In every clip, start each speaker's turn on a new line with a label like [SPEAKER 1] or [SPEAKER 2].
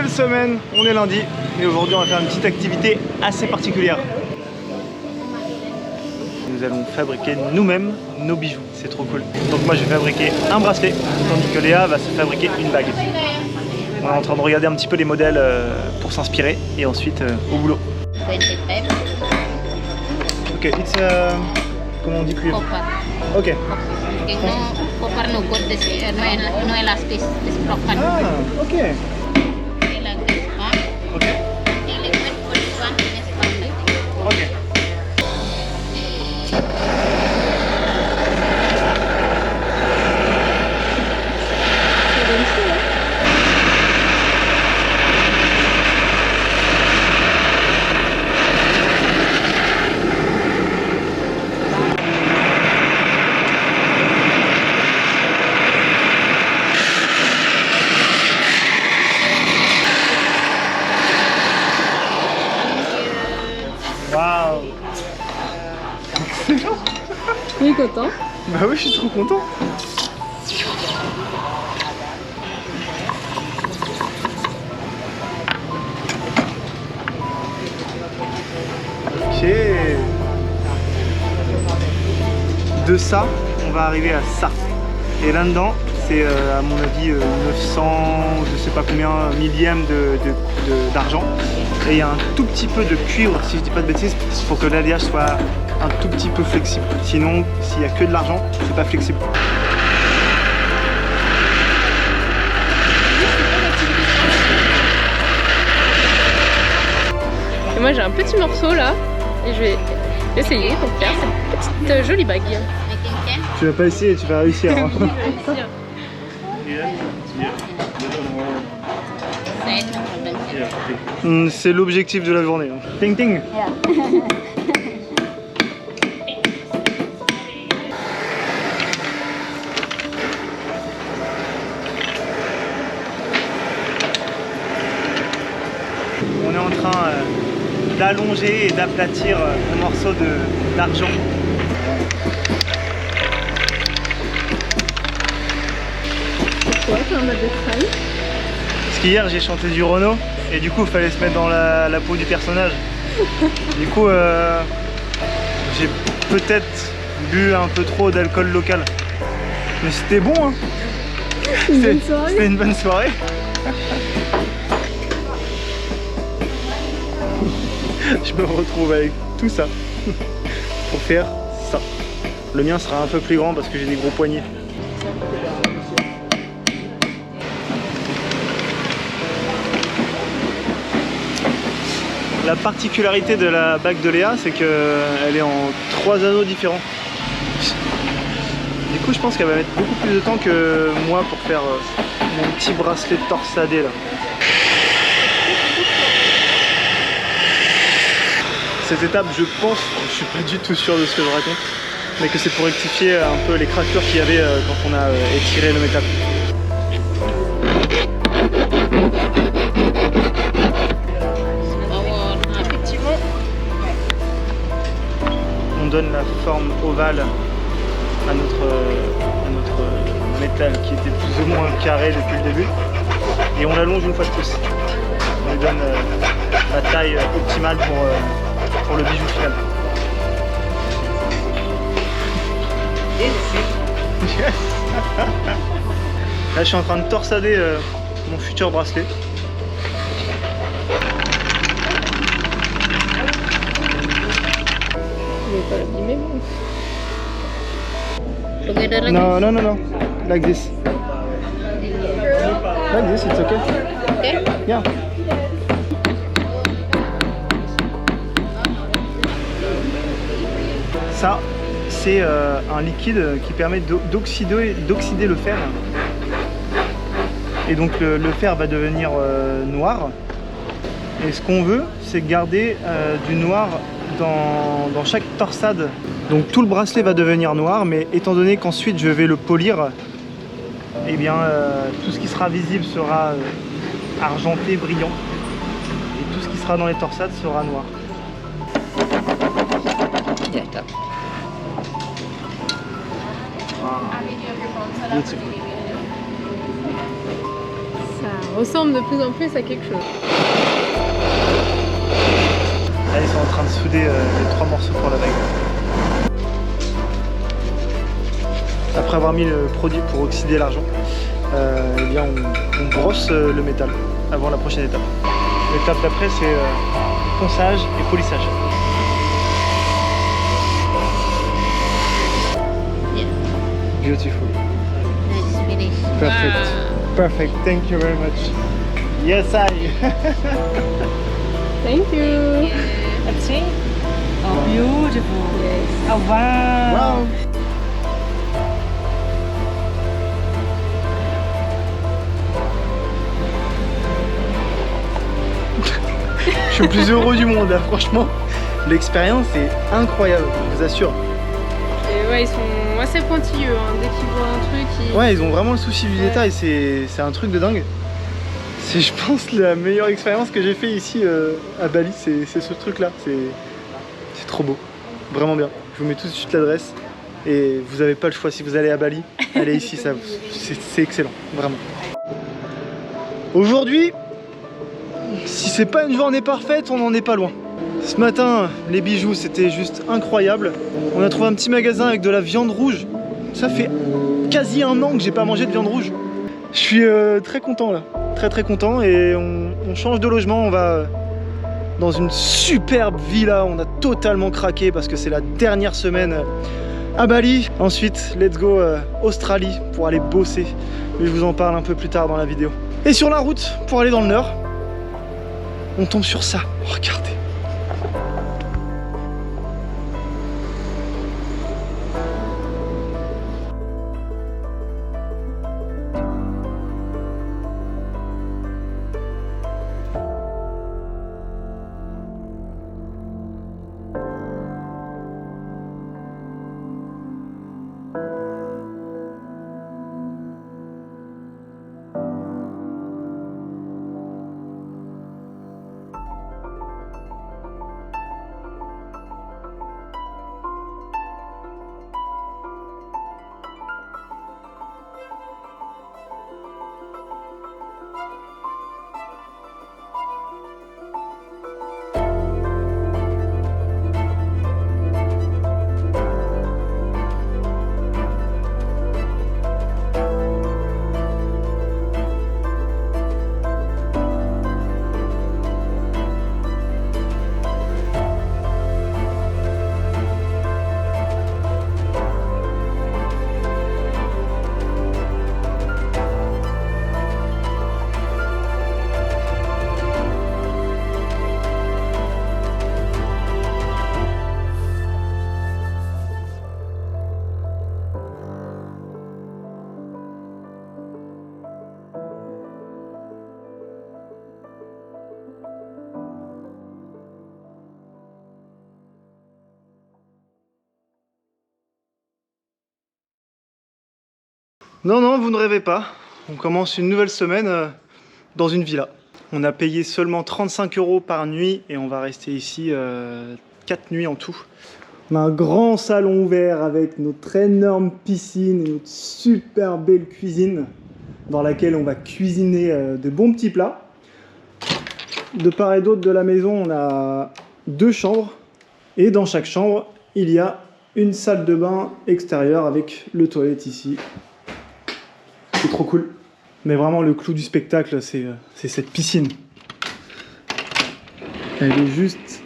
[SPEAKER 1] Nouvelle semaine, on est lundi et aujourd'hui on va faire une petite activité assez particulière. Nous allons fabriquer nous-mêmes nos bijoux, c'est trop cool. Donc moi je vais fabriquer un bracelet, tandis que Léa va se fabriquer une bague. On est en train de regarder un petit peu les modèles pour s'inspirer et ensuite au boulot. Ok, it's comment on dit cuivre? Ok.
[SPEAKER 2] No elastis, is broken.
[SPEAKER 1] Ah, ok.
[SPEAKER 2] Okay, like this, huh?
[SPEAKER 1] Ok.
[SPEAKER 2] The liquid for this one is only.
[SPEAKER 1] Ok. Waouh. Excellent.
[SPEAKER 3] Tu es content?
[SPEAKER 1] Bah oui, je suis trop content. Ok. De ça, on va arriver à ça. Et là-dedans, c'est à mon avis 900, je sais pas combien millièmes d'argent. Et il y a un tout petit peu de cuivre, si je dis pas de bêtises, pour que l'alliage soit un tout petit peu flexible. Sinon, s'il n'y a que de l'argent, c'est pas flexible.
[SPEAKER 3] Et moi j'ai un petit morceau là et je vais essayer de faire cette petite jolie bague.
[SPEAKER 1] Tu vas pas essayer, tu vas réussir. Hein. C'est l'objectif de la journée. Hein. Ting ting. On est en train d'allonger et d'aplatir un morceau d'argent.
[SPEAKER 3] Pourquoi t'as un bague de trail?
[SPEAKER 1] Parce qu'hier j'ai chanté du Renaud et du coup il fallait se mettre dans la peau du personnage. Du coup j'ai peut-être bu un peu trop d'alcool local. Mais c'était bon hein. C'était une bonne soirée. Je me retrouve avec tout ça pour faire ça. Le mien sera un peu plus grand parce que j'ai des gros poignets. La particularité de la bague de Léa, c'est qu'elle est en 3 anneaux différents. Du coup, je pense qu'elle va mettre beaucoup plus de temps que moi pour faire mon petit bracelet torsadé là. Cette étape, je pense, je suis pas du tout sûr de ce que je raconte, mais que c'est pour rectifier un peu les craquelures qu'il y avait quand on a étiré le métal. On donne la forme ovale à notre métal qui était plus ou moins carré depuis le début et on l'allonge une fois de plus. On lui donne la taille optimale pour le bijou final. Là je suis en train de torsader mon futur bracelet.
[SPEAKER 3] Pas l'abîmer,
[SPEAKER 2] Together like
[SPEAKER 1] No, no, no, no. Like this. Like this, it's okay.
[SPEAKER 2] Okay.
[SPEAKER 1] Yeah. Ça, c'est un liquide qui permet d'oxyder le fer. Et donc le fer va devenir noir. Et ce qu'on veut, c'est garder du noir dans chaque torsade. Donc tout le bracelet va devenir noir, mais étant donné qu'ensuite je vais le polir, eh bien tout ce qui sera visible sera argenté, brillant. Et tout ce qui sera dans les torsades sera noir.
[SPEAKER 3] Ça ressemble de plus en plus à quelque chose.
[SPEAKER 1] Là, ils sont en train de souder les 3 morceaux pour la bague. Après avoir mis le produit pour oxyder l'argent, eh bien on brosse le métal avant la prochaine étape. L'étape d'après, c'est ponçage et polissage.
[SPEAKER 2] Yeah.
[SPEAKER 1] Beautiful.
[SPEAKER 2] Nice finish.
[SPEAKER 1] Perfect.
[SPEAKER 3] Wow.
[SPEAKER 1] Perfect. Thank you very much. Yes, I.
[SPEAKER 3] Thank you.
[SPEAKER 4] That's it. Oh, beautiful.
[SPEAKER 3] Yes.
[SPEAKER 4] Oh, wow.
[SPEAKER 1] Wow. Je suis le plus heureux du monde là, franchement. L'expérience est incroyable, je vous assure.
[SPEAKER 3] Et ouais, ils sont assez pointilleux, hein. Dès qu'ils voient un truc, ils...
[SPEAKER 1] Ouais, ils ont vraiment le souci du détail, c'est un truc de dingue. C'est, je pense, la meilleure expérience que j'ai fait ici à Bali, c'est ce truc là. C'est trop beau, vraiment bien. Je vous mets tout de suite l'adresse et vous n'avez pas le choix. Si vous allez à Bali, allez ici, c'est excellent, vraiment. Aujourd'hui, si c'est pas une journée parfaite, on n'en est pas loin. Ce matin, les bijoux, c'était juste incroyable. On a trouvé un petit magasin avec de la viande rouge. Ça fait quasi un an que j'ai pas mangé de viande rouge. Je suis très content là, très content. Et on change de logement, on va dans une superbe villa. On a totalement craqué parce que c'est la dernière semaine à Bali. Ensuite, let's go Australie pour aller bosser. Mais je vous en parle un peu plus tard dans la vidéo. Et sur la route, pour aller dans le nord, on tombe sur ça, regardez. Non, non, vous ne rêvez pas. On commence une nouvelle semaine dans une villa. On a payé seulement 35 € par nuit et on va rester ici 4 nuits en tout. On a un grand salon ouvert avec notre énorme piscine et notre super belle cuisine dans laquelle on va cuisiner de bons petits plats. De part et d'autre de la maison, on a 2 chambres et dans chaque chambre, il y a une salle de bain extérieure avec le toilette ici. C'est trop cool. Mais vraiment le clou du spectacle, c'est cette piscine. Elle est juste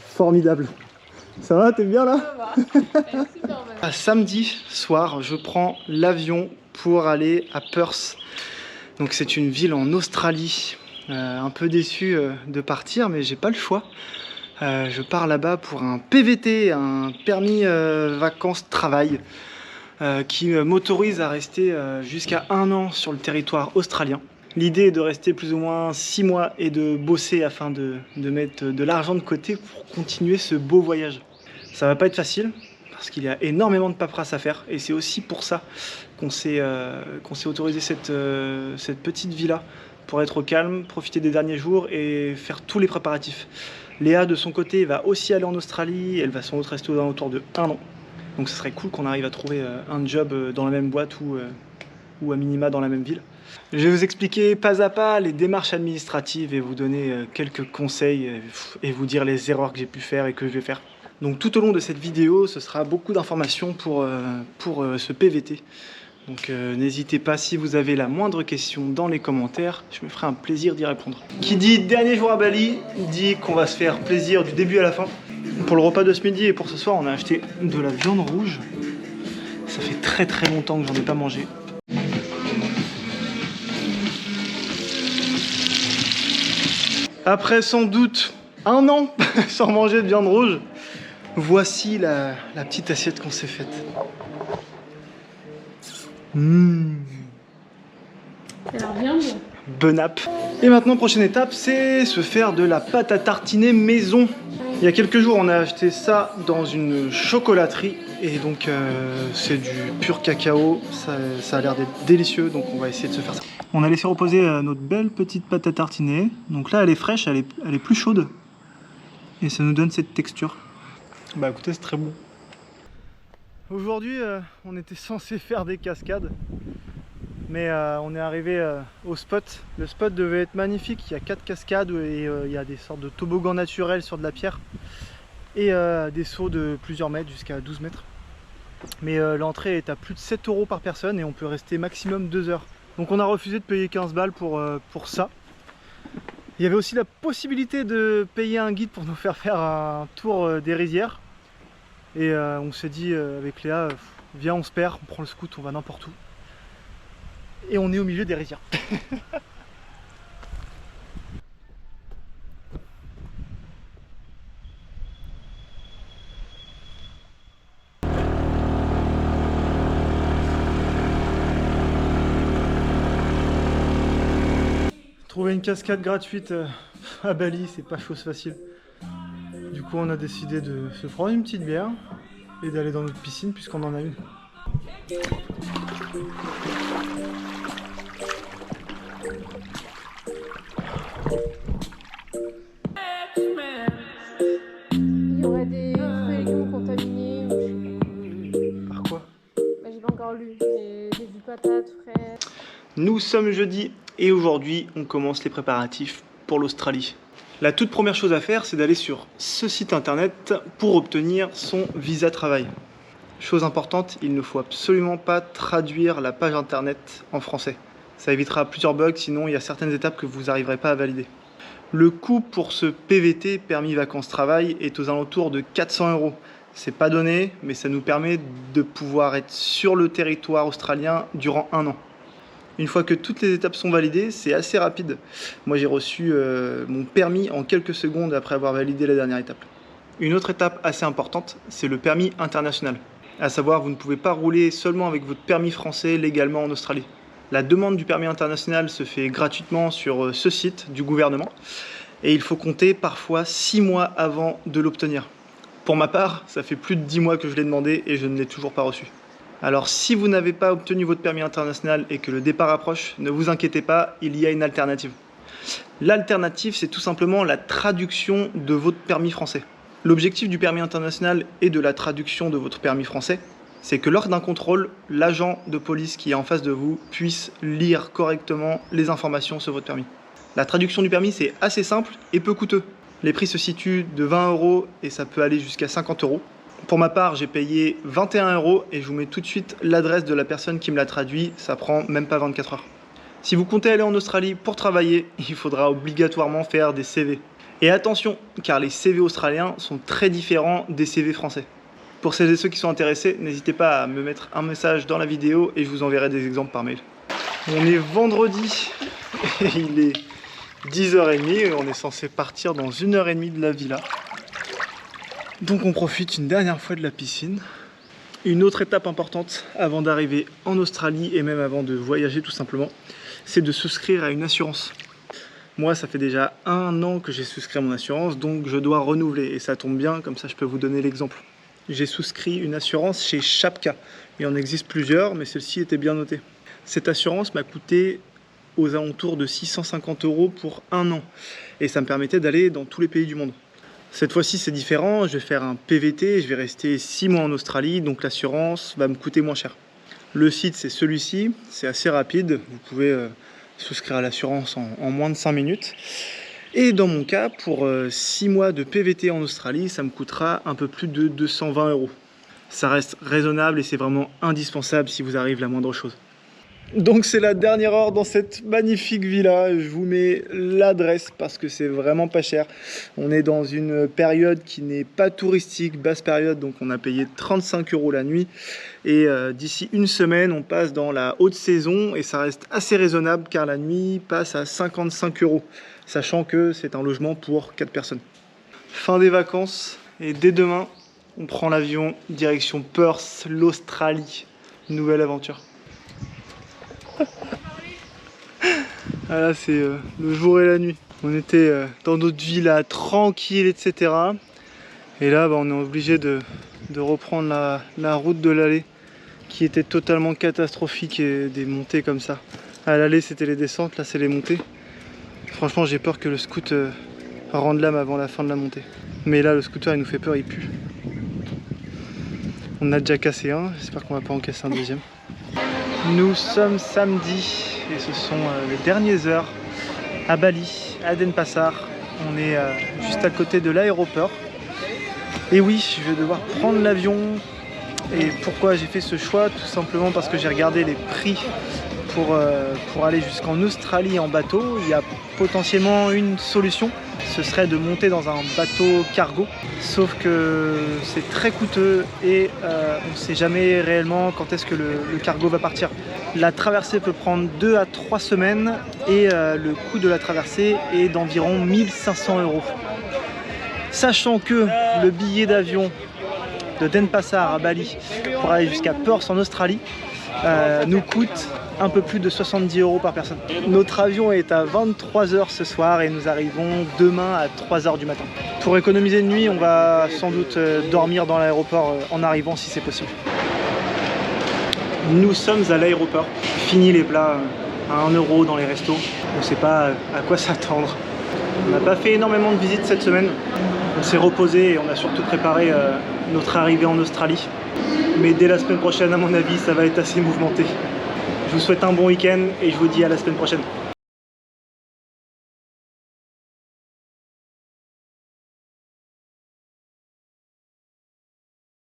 [SPEAKER 1] formidable. Ça va, t'es bien là?
[SPEAKER 3] Ça va. Elle est super bonne.
[SPEAKER 1] Samedi soir, je prends l'avion pour aller à Perth. Donc c'est une ville en Australie. Un peu déçu de partir, mais j'ai pas le choix. Je pars là-bas pour un PVT, un permis vacances-travail. Qui m'autorise à rester jusqu'à 1 an sur le territoire australien. L'idée est de rester plus ou moins 6 mois et de bosser afin de mettre de l'argent de côté pour continuer ce beau voyage. Ça va pas être facile parce qu'il y a énormément de paperasse à faire et c'est aussi pour ça qu'on s'est autorisé cette petite villa pour être au calme, profiter des derniers jours et faire tous les préparatifs. Léa de son côté va aussi aller en Australie, elle va sans doute rester autour de 1 an. Donc ce serait cool qu'on arrive à trouver un job dans la même boîte ou ou à minima dans la même ville. Je vais vous expliquer pas à pas les démarches administratives et vous donner quelques conseils et vous dire les erreurs que j'ai pu faire et que je vais faire. Donc tout au long de cette vidéo, ce sera beaucoup d'informations pour ce PVT. Donc n'hésitez pas, si vous avez la moindre question dans les commentaires, je me ferai un plaisir d'y répondre. Qui dit dernier jour à Bali, dit qu'on va se faire plaisir du début à la fin. Pour le repas de ce midi et pour ce soir, on a acheté de la viande rouge. Ça fait très longtemps que j'en ai pas mangé. Après sans doute un an sans manger de viande rouge, voici la petite assiette qu'on s'est faite.
[SPEAKER 3] Ça a l'air bien bon.
[SPEAKER 1] Bon app. Et maintenant, prochaine étape, c'est se faire de la pâte à tartiner maison. Il y a quelques jours, on a acheté ça dans une chocolaterie. Et donc, c'est du pur cacao. Ça a l'air d'être délicieux, donc on va essayer de se faire ça. On a laissé reposer notre belle petite pâte à tartiner. Donc là, elle est fraîche, elle est plus chaude. Et ça nous donne cette texture. Bah écoutez, c'est très bon. Aujourd'hui, on était censé faire des cascades. Mais on est arrivé au spot. Le spot devait être magnifique. Il y a 4 cascades et il y a des sortes de toboggans naturels sur de la pierre. Et des sauts de plusieurs mètres jusqu'à 12 mètres. Mais l'entrée est à plus de 7 € par personne et on peut rester maximum 2 heures. Donc on a refusé de payer 15 balles pour ça. Il y avait aussi la possibilité de payer un guide pour nous faire un tour des rizières. Et on s'est dit avec Léa, viens on se perd, on prend le scoot, on va n'importe où. Et on est au milieu des rizières. Trouver une cascade gratuite à Bali, c'est pas chose facile. Du coup, on a décidé de se prendre une petite bière et d'aller dans notre piscine puisqu'on en a une.
[SPEAKER 3] Il y aurait des fruits et légumes contaminés.
[SPEAKER 1] Par quoi?
[SPEAKER 3] Bah, j'ai pas encore lu. J'ai vu patates, fraises.
[SPEAKER 1] Nous sommes jeudi et aujourd'hui, on commence les préparatifs pour l'Australie. La toute première chose à faire, c'est d'aller sur ce site internet pour obtenir son visa travail. Chose importante, il ne faut absolument pas traduire la page internet en français. Ça évitera plusieurs bugs, sinon il y a certaines étapes que vous n'arriverez pas à valider. Le coût pour ce PVT, permis vacances travail, est aux alentours de 400 €. C'est pas donné, mais ça nous permet de pouvoir être sur le territoire australien durant 1 an. Une fois que toutes les étapes sont validées, c'est assez rapide. Moi j'ai reçu mon permis en quelques secondes après avoir validé la dernière étape. Une autre étape assez importante, c'est le permis international. À savoir, vous ne pouvez pas rouler seulement avec votre permis français légalement en Australie. La demande du permis international se fait gratuitement sur ce site du gouvernement et il faut compter parfois 6 mois avant de l'obtenir. Pour ma part, ça fait plus de 10 mois que je l'ai demandé et je ne l'ai toujours pas reçu. Alors si vous n'avez pas obtenu votre permis international et que le départ approche, ne vous inquiétez pas, il y a une alternative. L'alternative, c'est tout simplement la traduction de votre permis français. L'objectif du permis international et de la traduction de votre permis français, c'est que lors d'un contrôle, l'agent de police qui est en face de vous puisse lire correctement les informations sur votre permis. La traduction du permis, c'est assez simple et peu coûteux. Les prix se situent de 20 € et ça peut aller jusqu'à 50 €. Pour ma part, j'ai payé 21 € et je vous mets tout de suite l'adresse de la personne qui me l'a traduit, ça prend même pas 24 heures. Si vous comptez aller en Australie pour travailler, il faudra obligatoirement faire des CV. Et attention, car les CV australiens sont très différents des CV français. Pour celles et ceux qui sont intéressés, n'hésitez pas à me mettre un message dans la vidéo et je vous enverrai des exemples par mail. On est vendredi et il est 10h30 et on est censé partir dans 1h30 de la villa. Donc on profite une dernière fois de la piscine. Une autre étape importante avant d'arriver en Australie et même avant de voyager tout simplement, c'est de souscrire à une assurance. Moi ça fait déjà 1 an que j'ai souscrit à mon assurance, donc je dois renouveler et ça tombe bien, comme ça je peux vous donner l'exemple. J'ai souscrit une assurance chez Shapka. Il en existe plusieurs, mais celle-ci était bien notée. Cette assurance m'a coûté aux alentours de 650 € pour 1 an et ça me permettait d'aller dans tous les pays du monde. Cette fois-ci c'est différent, je vais faire un PVT, je vais rester 6 mois en Australie, donc l'assurance va me coûter moins cher. Le site c'est celui-ci, c'est assez rapide, vous pouvez souscrire à l'assurance en moins de 5 minutes. Et dans mon cas, pour 6 mois de PVT en Australie, ça me coûtera un peu plus de 220 €. Ça reste raisonnable et c'est vraiment indispensable si vous arrive la moindre chose. Donc c'est la dernière heure dans cette magnifique villa. Je vous mets l'adresse parce que c'est vraiment pas cher. On est dans une période qui n'est pas touristique, basse période, donc on a payé 35 € la nuit. Et d'ici une semaine, on passe dans la haute saison et ça reste assez raisonnable car la nuit passe à 55 €, sachant que c'est un logement pour 4 personnes. Fin des vacances et dès demain, on prend l'avion direction Perth, l'Australie. Nouvelle aventure. Ah là c'est le jour et la nuit. On était dans notre villa tranquille, etc. Et là on est obligé de reprendre la route de l'allée qui était totalement catastrophique et des montées comme ça. À l'allée c'était les descentes, là c'est les montées. Franchement j'ai peur que le scoot rende l'âme avant la fin de la montée. Mais là le scooter il nous fait peur, il pue. On a déjà cassé un, j'espère qu'on va pas en casser un deuxième. Nous sommes samedi et ce sont les dernières heures à Bali, à Denpasar. On est juste à côté de l'aéroport. Et oui, je vais devoir prendre l'avion. Et pourquoi j'ai fait ce choix? Tout simplement parce que j'ai regardé les prix pour aller jusqu'en Australie en bateau. Il y a potentiellement une solution, ce serait de monter dans un bateau cargo. Sauf que c'est très coûteux et on ne sait jamais réellement quand est-ce que le cargo va partir. La traversée peut prendre 2 à 3 semaines et le coût de la traversée est d'environ 1500 €. Sachant que le billet d'avion de Denpasar à Bali pour aller jusqu'à Perth en Australie nous coûte un peu plus de 70 € par personne. Notre avion est à 23 h ce soir et nous arrivons demain à 3 h du matin. Pour économiser une nuit, on va sans doute dormir dans l'aéroport en arrivant si c'est possible. Nous sommes à l'aéroport. Fini les plats à 1 € dans les restos. On ne sait pas à quoi s'attendre. On n'a pas fait énormément de visites cette semaine. On s'est reposé et on a surtout préparé notre arrivée en Australie. Mais dès la semaine prochaine, à mon avis, ça va être assez mouvementé. Je vous souhaite un bon week-end et je vous dis à la semaine prochaine.